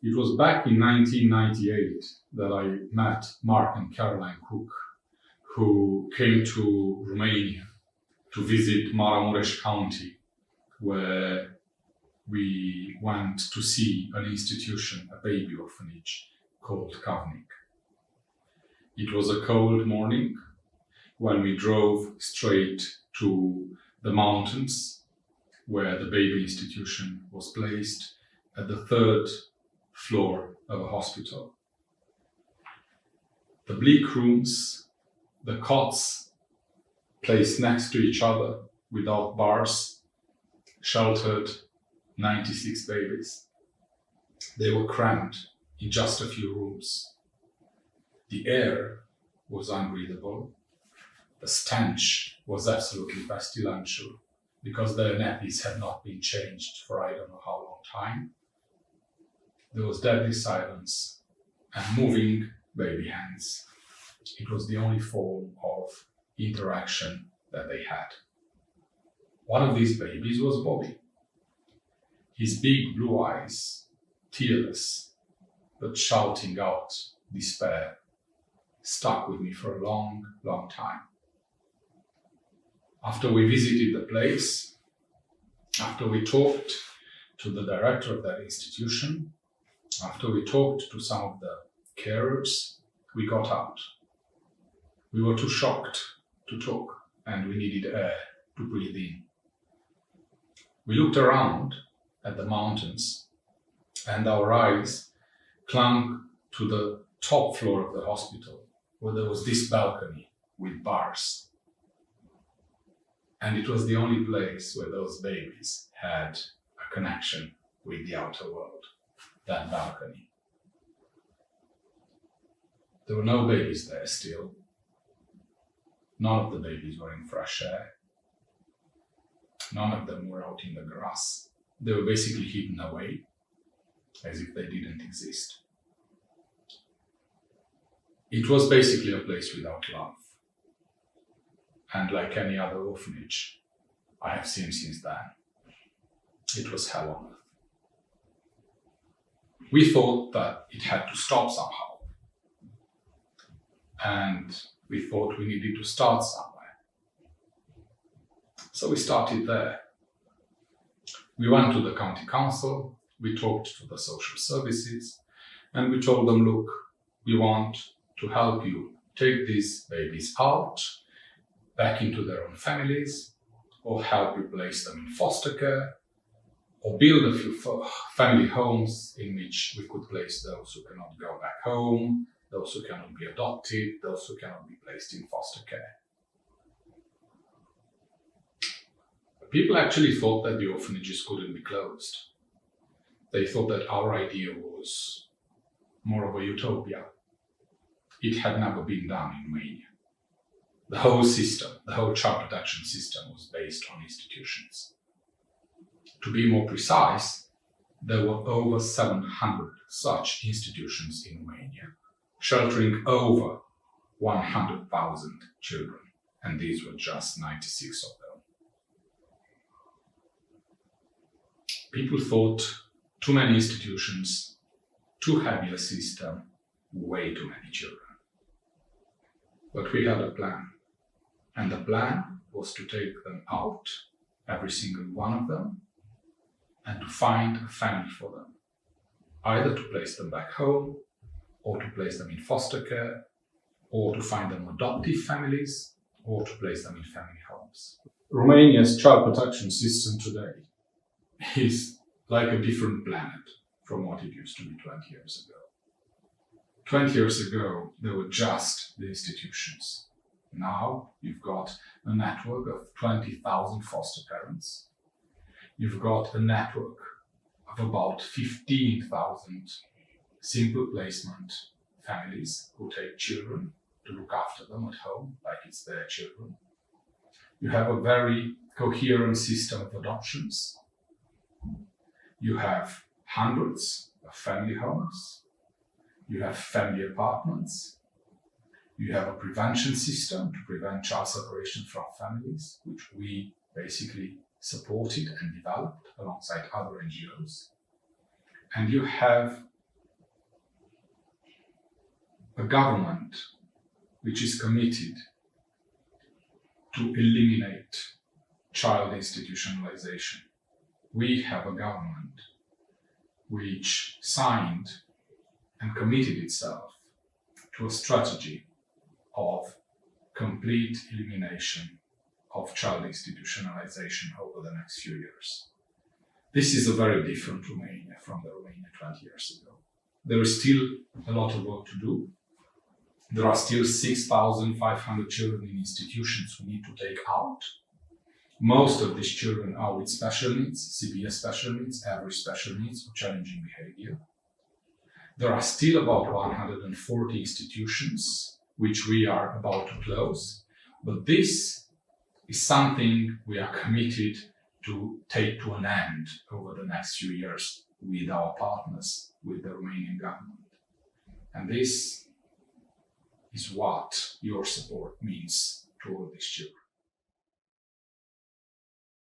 It was back in 1998 that I met Mark and Caroline Cook, who came to Romania to visit Maramureș County, where we went to see an institution, a baby orphanage called Kavnik. It was a cold morning when we drove straight to the mountains where the baby institution was placed at the third floor of a hospital. The bleak rooms, the cots placed next to each other without bars, sheltered 96 babies. They were cramped in just a few rooms. The air was unbreathable. The stench was absolutely pestilential because their nappies had not been changed for I don't know how long time. There was deadly silence and moving baby hands. It was the only form of interaction that they had. One of these babies was Bobby. His big blue eyes, tearless, but shouting out despair, stuck with me for a long, long time. After we visited the place, after we talked to the director of that institution, after we talked to some of the carers, we got out. We were too shocked to talk and we needed air to breathe in. We looked around at the mountains and our eyes clung to the top floor of the hospital where there was this balcony with bars. And it was the only place where those babies had a connection with the outer world, that balcony. There were no babies there still. None of the babies were in fresh air. None of them were out in the grass. They were basically hidden away, as if they didn't exist. It was basically a place without love. And like any other orphanage I have seen since then, it was hell on earth. We thought that it had to stop somehow. And we thought we needed to start somewhere. So we started there. We went to the county council, we talked to the social services, and we told them, look, we want to help you take these babies out, back into their own families, or help you place them in foster care, or build a few family homes in which we could place those who cannot go back home, those who cannot be adopted, those who cannot be placed in foster care. People actually thought that the orphanages couldn't be closed. They thought that our idea was more of a utopia. It had never been done in Romania. The whole system, the whole child protection system was based on institutions. To be more precise, there were over 700 such institutions in Romania, sheltering over 100,000 children, and these were just 96 of them. People thought too many institutions, too heavy a system, way too many children. But we had a plan, and the plan was to take them out, every single one of them, and to find a family for them, either to place them back home, or to place them in foster care, or to find them adoptive families, or to place them in family homes. Romania's child protection system today is like a different planet from what it used to be 20 years ago. 20 years ago, there were just the institutions. Now you've got a network of 20,000 foster parents. You've got a network of about 15,000 simple placement families who take children to look after them at home like it's their children. You have a very coherent system of adoptions. You have hundreds of family homes. You have family apartments. You have a prevention system to prevent child separation from families, which we basically supported and developed alongside other NGOs. And you have a government which is committed to eliminate child institutionalization. We have a government which signed and committed itself to a strategy of complete elimination of child institutionalization over the next few years. This is a very different Romania from the Romania 20 years ago. There is still a lot of work to do. There are still 6,500 children in institutions we need to take out. Most of these children are with special needs, severe special needs, average special needs, or challenging behavior. There are still about 140 institutions which we are about to close, but this is something we are committed to take to an end over the next few years with our partners, with the Romanian government. And this is what your support means to all these children.